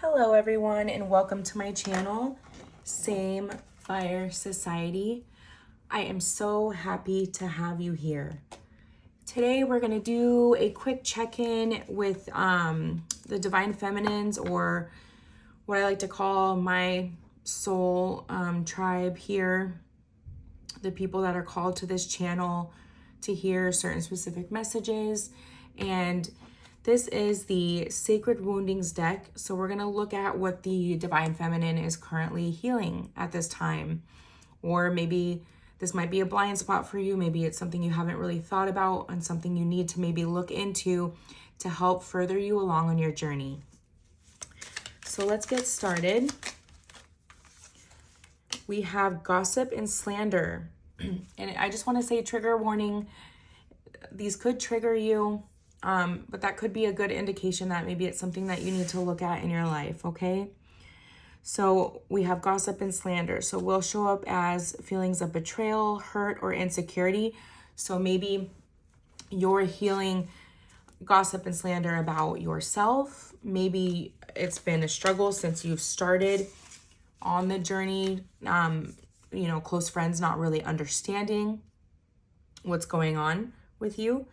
Hello everyone and welcome to my channel, Same Fire Society. I am so happy to have you here. Today we're going to do a quick check-in with the Divine Feminines, or what I like to call my soul tribe here, the people that are called to this channel to hear certain specific messages. And this is the Sacred Woundings deck. So we're going to look at what the Divine Feminine is currently healing at this time. Or maybe this might be a blind spot for you. Maybe it's something you haven't really thought about and something you need to maybe look into to help further you along on your journey. So let's get started. We have gossip and slander. And I just want to say, trigger warning, these could trigger you. But that could be a good indication that maybe it's something that you need to look at in your life, okay? So we have gossip and slander. So will show up as feelings of betrayal, hurt, or insecurity. So maybe you're healing gossip and slander about yourself. Maybe it's been a struggle since you've started on the journey. Close friends not really understanding what's going on with you.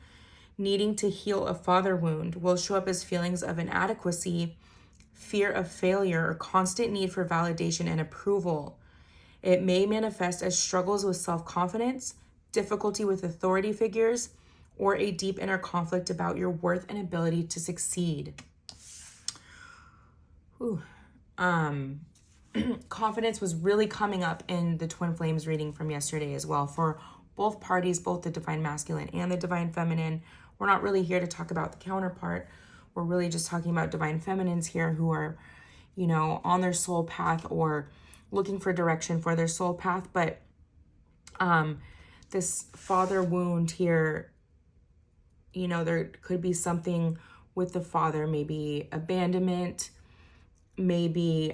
Needing to heal a father wound will show up as feelings of inadequacy, fear of failure, or constant need for validation and approval. It may manifest as struggles with self-confidence, difficulty with authority figures, or a deep inner conflict about your worth and ability to succeed. Confidence was really coming up in the Twin Flames reading from yesterday as well for both parties, both the Divine Masculine and the Divine Feminine. We're not really here to talk about the counterpart. We're really just talking about Divine Feminines here who are, on their soul path or looking for direction for their soul path. But this father wound here, there could be something with the father, maybe abandonment, maybe,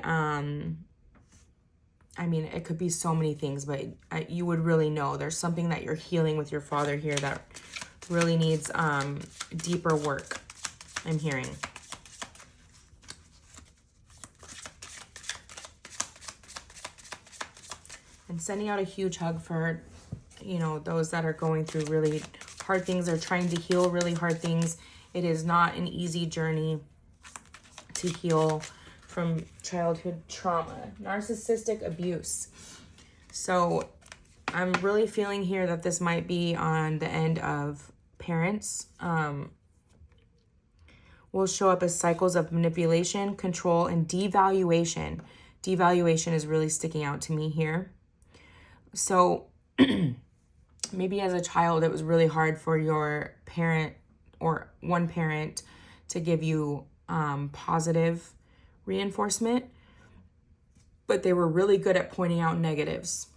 it could be so many things, but you would really know there's something that you're healing with your father here that really needs deeper work, I'm hearing. And sending out a huge hug for, those that are going through really hard things or trying to heal really hard things. It is not an easy journey to heal from childhood trauma, narcissistic abuse. So I'm really feeling here that this might be on the end of parents. Will show up as cycles of manipulation, control, and devaluation. Devaluation is really sticking out to me here. So maybe as a child, it was really hard for your parent or one parent to give you positive reinforcement, but they were really good at pointing out negatives.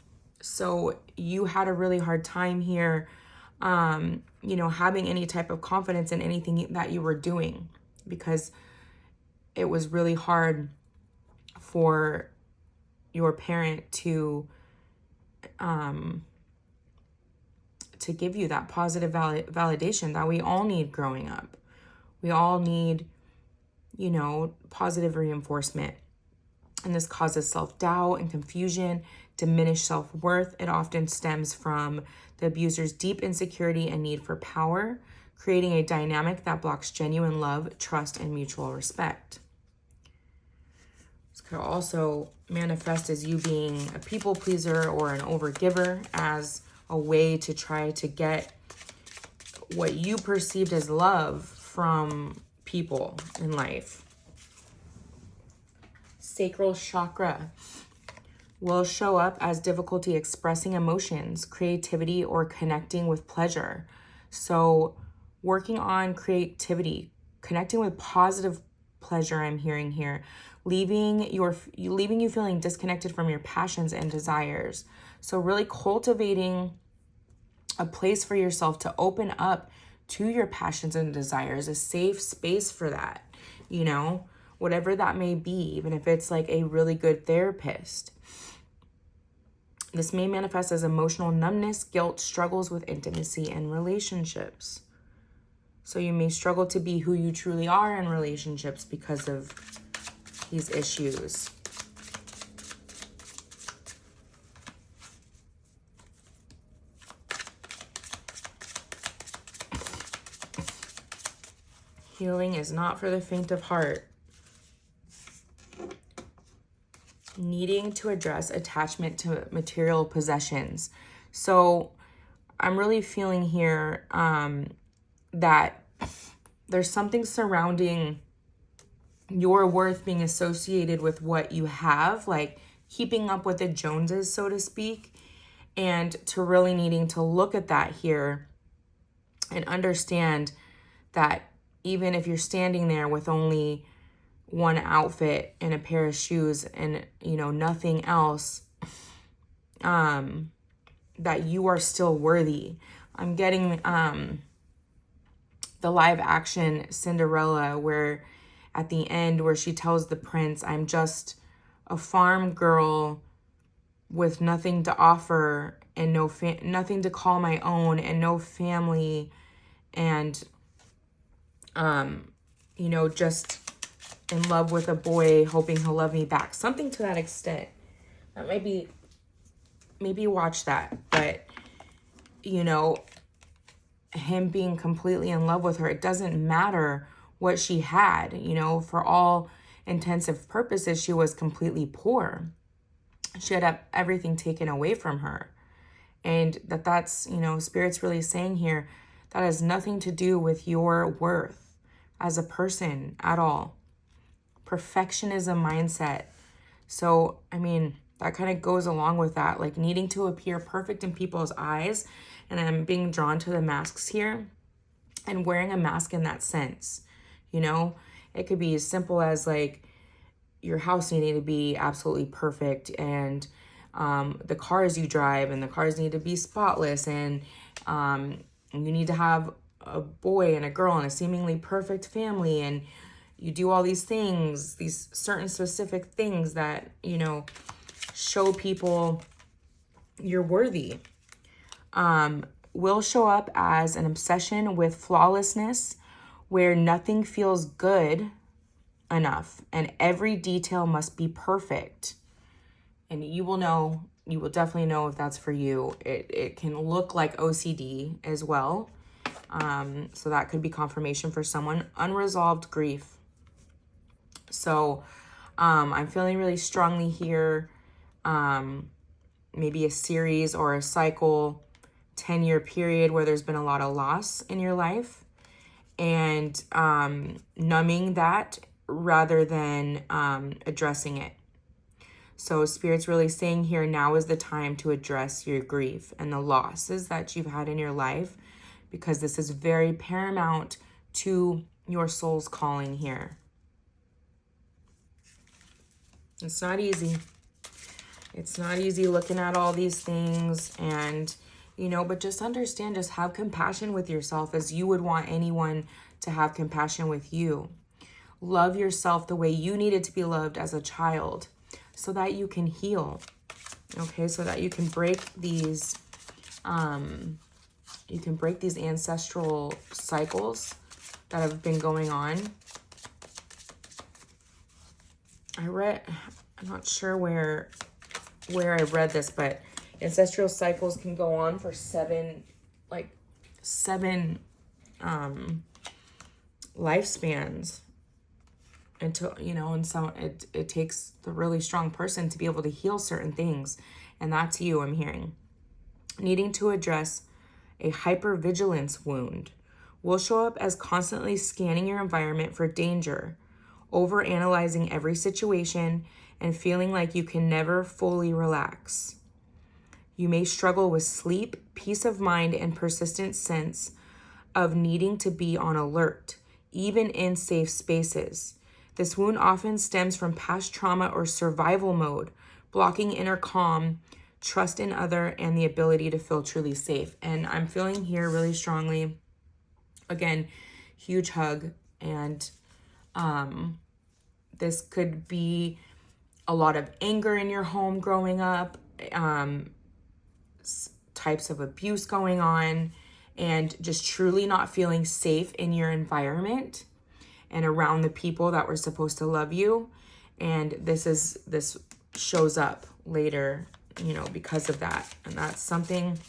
So you had a really hard time here, having any type of confidence in anything that you were doing, because it was really hard for your parent to give you that positive validation that we all need growing up. We all need, positive reinforcement. And this causes self-doubt and confusion, diminished self-worth. It often stems from the abuser's deep insecurity and need for power, creating a dynamic that blocks genuine love, trust, and mutual respect. This could also manifest as you being a people pleaser or an overgiver as a way to try to get what you perceived as love from people in life. Sacral chakra will show up as difficulty expressing emotions, creativity, or connecting with pleasure. So working on creativity, connecting with positive pleasure, I'm hearing here, leaving you feeling disconnected from your passions and desires. So really cultivating a place for yourself to open up to your passions and desires, a safe space for that, whatever that may be, even if it's like a really good therapist. This may manifest as emotional numbness, guilt, struggles with intimacy and relationships. So you may struggle to be who you truly are in relationships because of these issues. Healing is not for the faint of heart. Needing to address attachment to material possessions. So I'm really feeling here that there's something surrounding your worth being associated with what you have, like keeping up with the Joneses, so to speak, and to really needing to look at that here and understand that even if you're standing there with only one outfit and a pair of shoes and, you know, nothing else, that you are still worthy. I'm getting the live action Cinderella, where at the end where she tells the prince, I'm just a farm girl with nothing to offer and nothing to call my own and no family and you know, just in love with a boy hoping he'll love me back. Something to that extent. Maybe watch that. But, you know, him being completely in love with her, it doesn't matter what she had. You know, for all intensive purposes, she was completely poor. She had everything taken away from her. And that's, you know, Spirit's really saying here, that has nothing to do with your worth as a person at all. Perfectionism mindset. So, I mean, that kind of goes along with that, like needing to appear perfect in people's eyes. And I'm being drawn to the masks here and wearing a mask in that sense. You know, it could be as simple as like your house needing to be absolutely perfect, and the cars you drive and the cars need to be spotless, and you need to have a boy and a girl and a seemingly perfect family, and you do all these things, these certain specific things that, you know, show people you're worthy. Will show up as an obsession with flawlessness, where nothing feels good enough and every detail must be perfect. And you will definitely know if that's for you. It can look like OCD as well. So that could be confirmation for someone. Unresolved grief. So I'm feeling really strongly here. Maybe a series or a cycle, 10-year period where there's been a lot of loss in your life, and numbing that rather than addressing it. So Spirit's really saying here, now is the time to address your grief and the losses that you've had in your life, because this is very paramount to your soul's calling here. It's not easy. It's not easy looking at all these things and, you know, but just understand, just have compassion with yourself as you would want anyone to have compassion with you. Love yourself the way you needed to be loved as a child so that you can heal, okay? So that you can break these, ancestral cycles that have been going on. I'm not sure where I read this, but ancestral cycles can go on for seven lifespans until, you know, and so it takes the really strong person to be able to heal certain things. And that's you, I'm hearing. Needing to address a hypervigilance wound will show up as constantly scanning your environment for danger, overanalyzing every situation, and feeling like you can never fully relax. You may struggle with sleep, peace of mind, and persistent sense of needing to be on alert, even in safe spaces. This wound often stems from past trauma or survival mode, blocking inner calm, trust in other, and the ability to feel truly safe. And I'm feeling here really strongly, again, huge hug. And this could be a lot of anger in your home growing up, types of abuse going on, and just truly not feeling safe in your environment and around the people that were supposed to love you. And this shows up later, you know, because of that. And that's something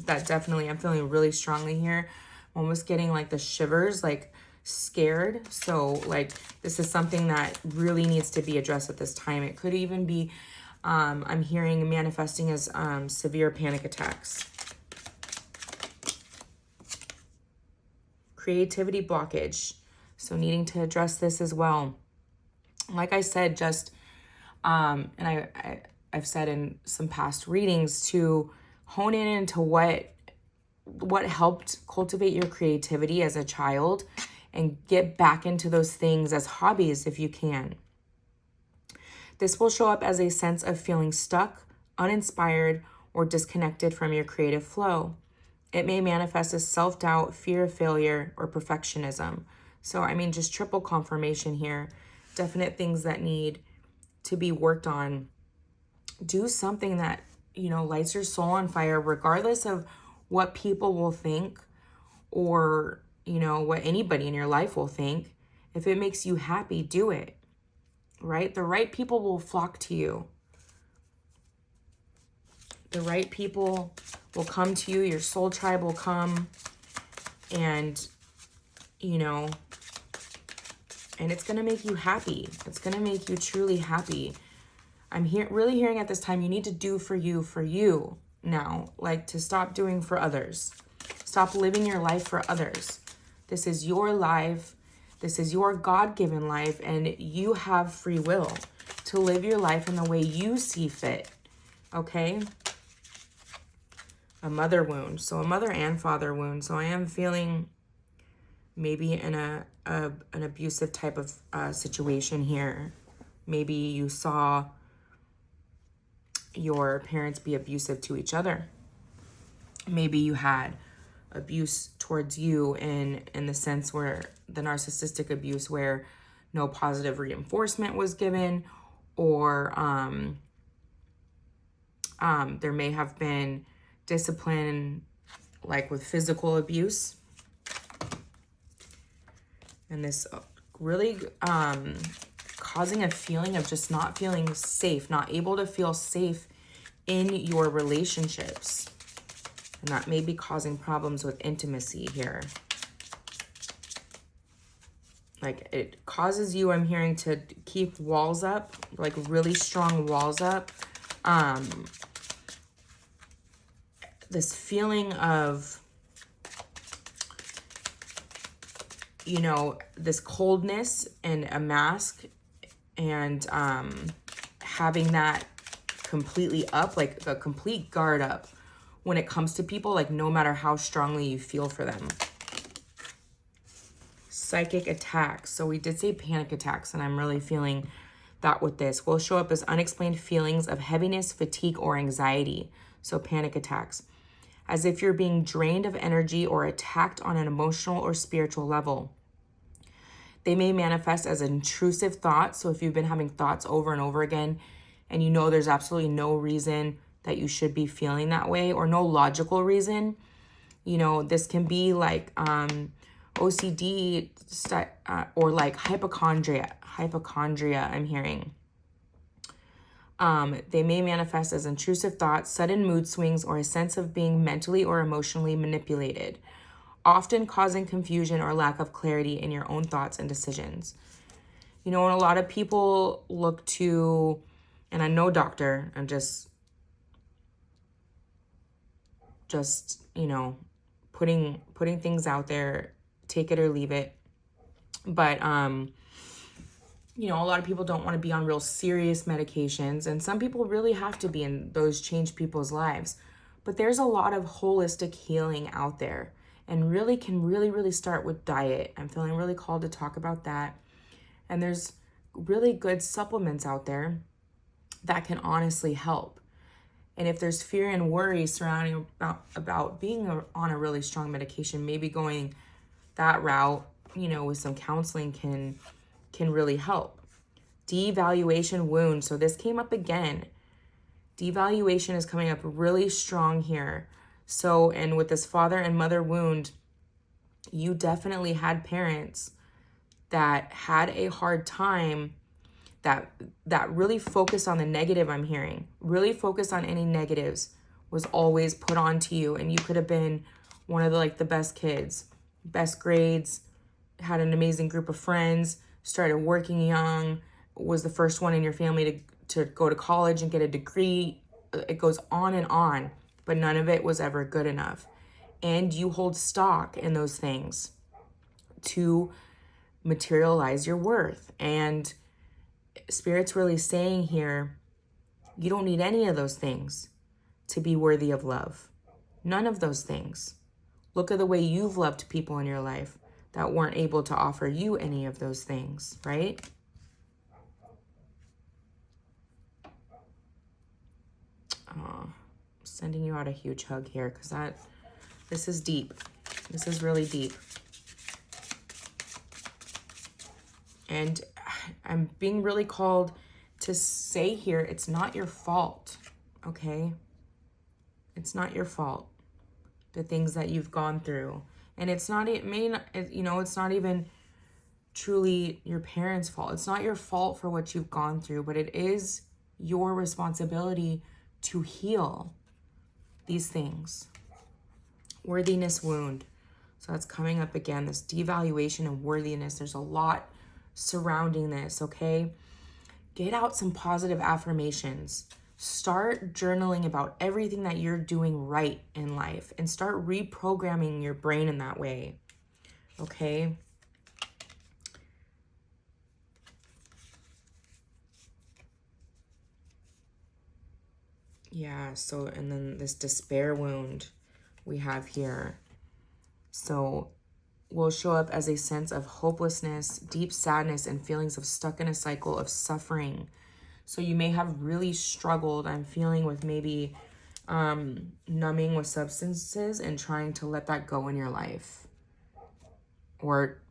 that definitely I'm feeling really strongly here. I'm almost getting like the shivers, like scared. So like this is something that really needs to be addressed at this time. It could even be, I'm hearing manifesting as severe panic attacks. Creativity blockage. So needing to address this as well. Like I said, just, and I've said in some past readings to hone in into what helped cultivate your creativity as a child and get back into those things as hobbies if you can. This will show up as a sense of feeling stuck, uninspired, or disconnected from your creative flow. It may manifest as self-doubt, fear of failure, or perfectionism. So, I mean, just triple confirmation here. Definite things that need to be worked on. Do something that, you know, lights your soul on fire, regardless of what people will think or, you know, what anybody in your life will think. If it makes you happy, do it, right? The right people will flock to you. The right people will come to you. Your soul tribe will come and, you know, and it's going to make you happy. It's going to make you truly happy. I'm really hearing at this time, you need to do for you now, like to stop doing for others. Stop living your life for others. This is your life. This is your God-given life, and you have free will to live your life in the way you see fit, okay? A mother wound, so a mother and father wound. So I am feeling maybe in an abusive type of situation here. Maybe you saw your parents be abusive to each other. Maybe you had abuse towards you in the sense where the narcissistic abuse where no positive reinforcement was given, or there may have been discipline like with physical abuse. And this really causing a feeling of just not feeling safe, not able to feel safe in your relationships. And that may be causing problems with intimacy here. Like it causes you, I'm hearing, to keep walls up, like really strong walls up. This feeling of, you know, this coldness and a mask, and having that completely up, like a complete guard up when it comes to people, like no matter how strongly you feel for them. Psychic attacks. So we did say panic attacks, and I'm really feeling that with this. Will show up as unexplained feelings of heaviness, fatigue, or anxiety. So panic attacks. As if you're being drained of energy or attacked on an emotional or spiritual level. They may manifest as intrusive thoughts. So if you've been having thoughts over and over again, and you know there's absolutely no reason that you should be feeling that way, or no logical reason, you know, this can be like OCD or like hypochondria, I'm hearing. They may manifest as intrusive thoughts, sudden mood swings, or a sense of being mentally or emotionally manipulated, often causing confusion or lack of clarity in your own thoughts and decisions. You know, and a lot of people look to, and I'm no doctor, I'm just, you know, putting things out there, take it or leave it. But, you know, a lot of people don't want to be on real serious medications, and some people really have to be, and those change people's lives. But there's a lot of holistic healing out there, and really can really start with diet. I'm feeling really called to talk about that. And there's really good supplements out there that can honestly help. And if there's fear and worry surrounding about being on a really strong medication, maybe going that route, you know, with some counseling can really help. Devaluation wound. So this came up again. Devaluation is coming up really strong here. So, and with this father and mother wound, you definitely had parents that had a hard time, that really focused on the negative. I'm hearing really focused on any negatives was always put onto you, and you could have been one of the best kids, best grades, had an amazing group of friends, started working young, was the first one in your family to go to college and get a degree. It goes on, but none of it was ever good enough. And you hold stock in those things to materialize your worth. And Spirit's really saying here, you don't need any of those things to be worthy of love. None of those things. Look at the way you've loved people in your life that weren't able to offer you any of those things, right? Sending you out a huge hug here, because this is deep. This is really deep. And I'm being really called to say here, it's not your fault, okay? It's not your fault, the things that you've gone through. And it's not, it's not even truly your parents' fault. It's not your fault for what you've gone through, but it is your responsibility to heal these things. Worthiness wound. So that's coming up again, this devaluation of worthiness. There's a lot surrounding this, okay? Get out some positive affirmations. Start journaling about everything that you're doing right in life and start reprogramming your brain in that way, okay? Yeah, so, and then this despair wound we have here. So will show up as a sense of hopelessness, deep sadness, and feelings of stuck in a cycle of suffering. So you may have really struggled, I'm feeling, with maybe numbing with substances and trying to let that go in your life. Or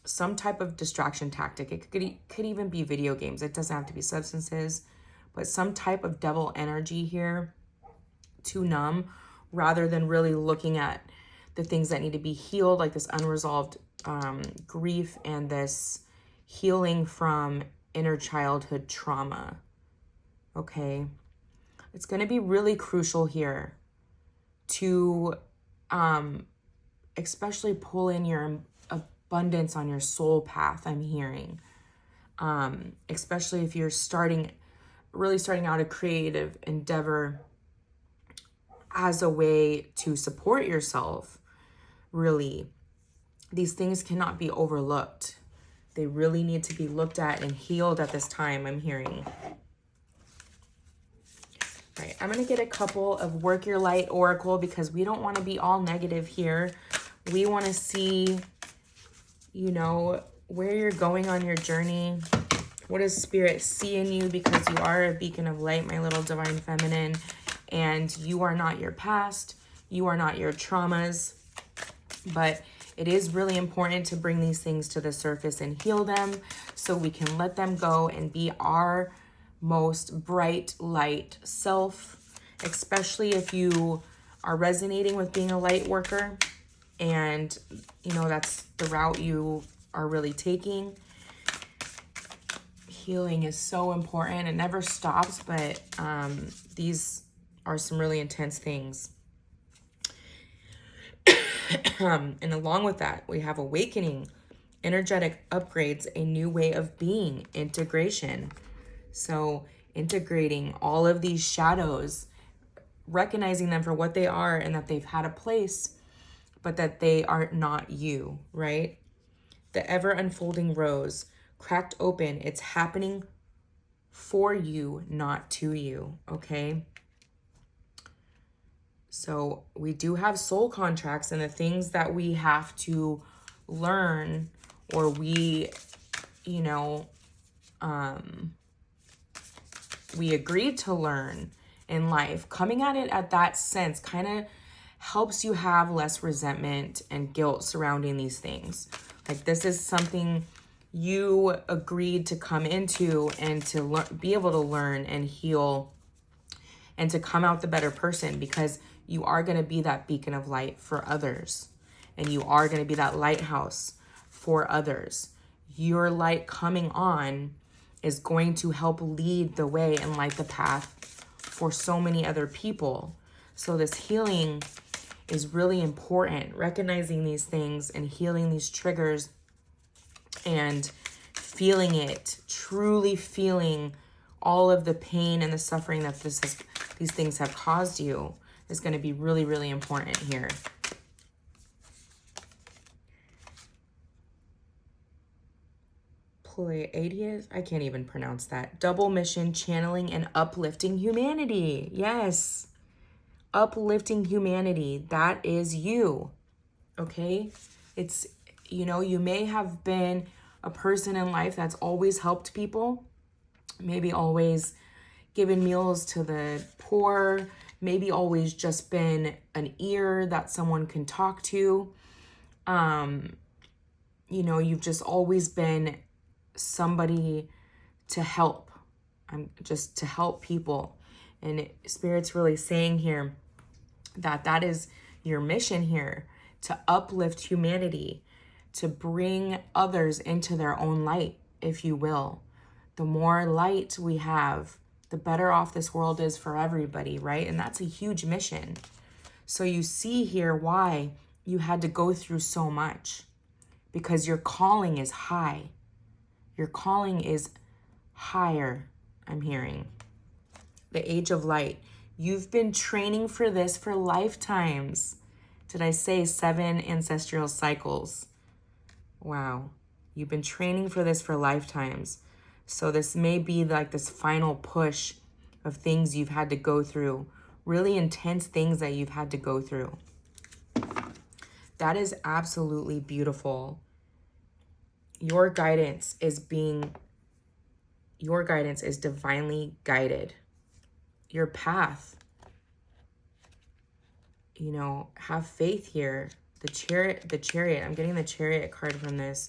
some type of distraction tactic. It could even be video games. It doesn't have to be substances, but some type of devil energy here to numb, rather than really looking at the things that need to be healed, like this unresolved grief and this healing from inner childhood trauma, okay? It's going to be really crucial here to especially pull in your abundance on your soul path, I'm hearing. Especially if you're really starting out a creative endeavor as a way to support yourself, really. These things cannot be overlooked. They really need to be looked at and healed at this time, I'm hearing. All right, I'm going to get a couple of Work Your Light Oracle, because we don't want to be all negative here. We want to see, where you're going on your journey. What does Spirit see in you? Because you are a beacon of light, my little divine feminine. And you are not your past. You are not your traumas. But it is really important to bring these things to the surface and heal them so we can let them go and be our most bright light self, especially if you are resonating with being a light worker and, that's the route you are really taking. Healing is so important. It never stops, but these are some really intense things. And along with that, we have awakening, energetic upgrades, a new way of being, integration. So integrating all of these shadows, recognizing them for what they are and that they've had a place, but that they are not you, right? The ever unfolding rose, cracked open. It's happening for you, not to you, okay? So we do have soul contracts, and the things that we have to learn, or we agreed to learn in life, coming at it at that sense kind of helps you have less resentment and guilt surrounding these things. Like, this is something you agreed to come into and to be able to learn and heal and to come out the better person, because you are going to be that beacon of light for others, and you are going to be that lighthouse for others. Your light coming on is going to help lead the way and light the path for so many other people. So this healing is really important, recognizing these things and healing these triggers and feeling it, truly feeling all of the pain and the suffering that these things have caused you is going to be really, really important here. Pleiadius, I can't even pronounce that. Double mission, channeling and uplifting humanity. Yes. Uplifting humanity. That is you. Okay? It's, you know, you may have been a person in life that's always helped people, maybe always given meals to the poor, maybe always just been an ear that someone can talk to. You know, you've just always been somebody to help. Just to help people. And Spirit's really saying here that that is your mission here, to uplift humanity, to bring others into their own light, if you will. The more light we have, the better off this world is for everybody, right? And that's a huge mission. So you see here why you had to go through so much, because your calling is high. Your calling is higher, I'm hearing. The age of light. You've been training for this for lifetimes. Did I say 7 ancestral cycles? Wow. You've been training for this for lifetimes. So this may be like this final push of things you've had to go through. Really intense things that you've had to go through. That is absolutely beautiful. Your guidance is divinely guided. Your path, you know, have faith here. The chariot, I'm getting the chariot card from this.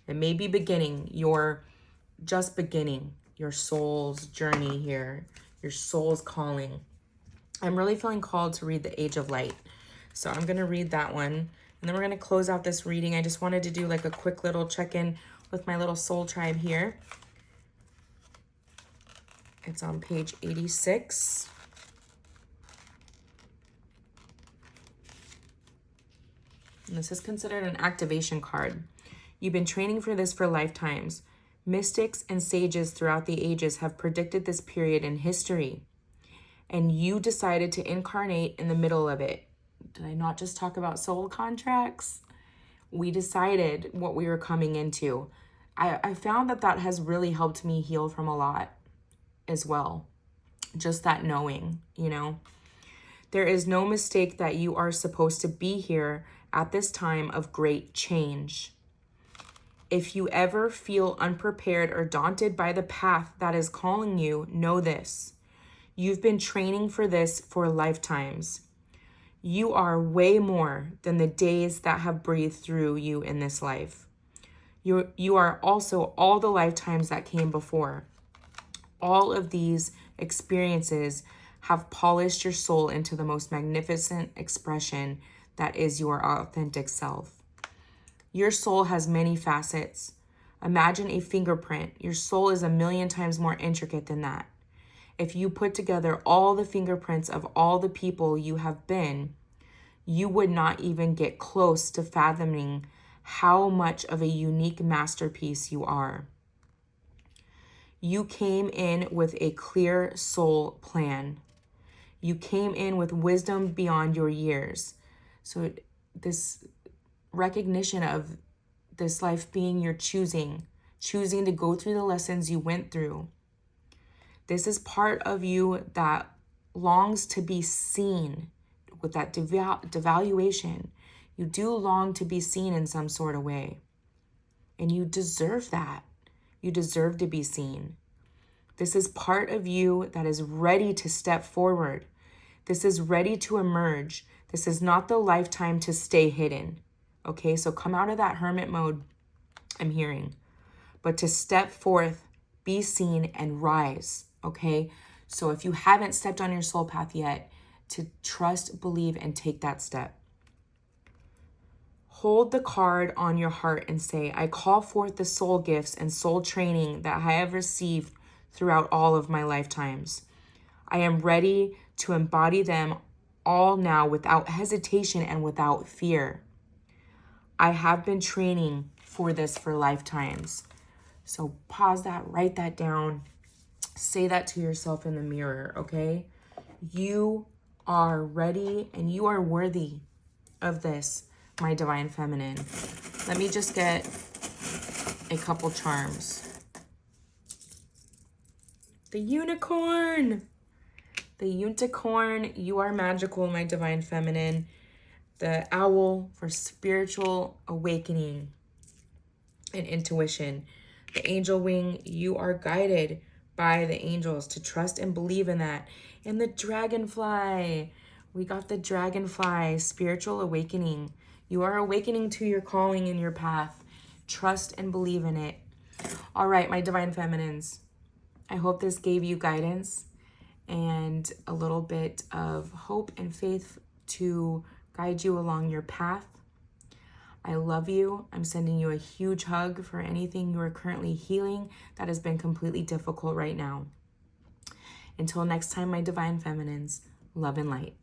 It may be beginning, you're just beginning your soul's journey here, your soul's calling. I'm really feeling called to read the Age of Light. So I'm going to read that one. And then we're going to close out this reading. I just wanted to do like a quick little check-in with my little soul tribe here. It's on page 86. And this is considered an activation card. You've been training for this for lifetimes. Mystics and sages throughout the ages have predicted this period in history. And you decided to incarnate in the middle of it. Did I not just talk about soul contracts? We decided what we were coming into. I found that has really helped me heal from a lot as well. Just that knowing, you know. There is no mistake that you are supposed to be here at this time of great change. If you ever feel unprepared or daunted by the path that is calling you, know this. You've been training for this for lifetimes. You are way more than the days that have breathed through you in this life. You are also all the lifetimes that came before. All of these experiences have polished your soul into the most magnificent expression that is your authentic self. Your soul has many facets. Imagine a fingerprint. Your soul is 1,000,000 times more intricate than that. If you put together all the fingerprints of all the people you have been, you would not even get close to fathoming how much of a unique masterpiece you are. You came in with a clear soul plan. You came in with wisdom beyond your years. So this recognition of this life being your choosing to go through the lessons you went through. This is part of you that longs to be seen with that devaluation. You do long to be seen in some sort of way. And you deserve that. You deserve to be seen. This is part of you that is ready to step forward. This is ready to emerge. This is not the lifetime to stay hidden. Okay, so come out of that hermit mode, I'm hearing. But to step forth, be seen, and rise. Okay, so if you haven't stepped on your soul path yet, to trust, believe, and take that step. Hold the card on your heart and say, I call forth the soul gifts and soul training that I have received throughout all of my lifetimes. I am ready to embody them all now without hesitation and without fear. I have been training for this for lifetimes. So pause that, write that down, say that to yourself in the mirror, okay? You are ready and you are worthy of this, my divine feminine. Let me just get a couple charms. The unicorn. The unicorn, you are magical, my divine feminine. The owl for spiritual awakening and intuition. The angel wing, you are guided by the angels to trust and believe in that. And the dragonfly, we got the dragonfly, spiritual awakening. You are awakening to your calling and your path. Trust and believe in it. All right, my divine feminines, I hope this gave you guidance and a little bit of hope and faith to guide you along your path. I love you. I'm sending you a huge hug for anything you are currently healing that has been completely difficult right now. Until next time, my divine feminines, love and light.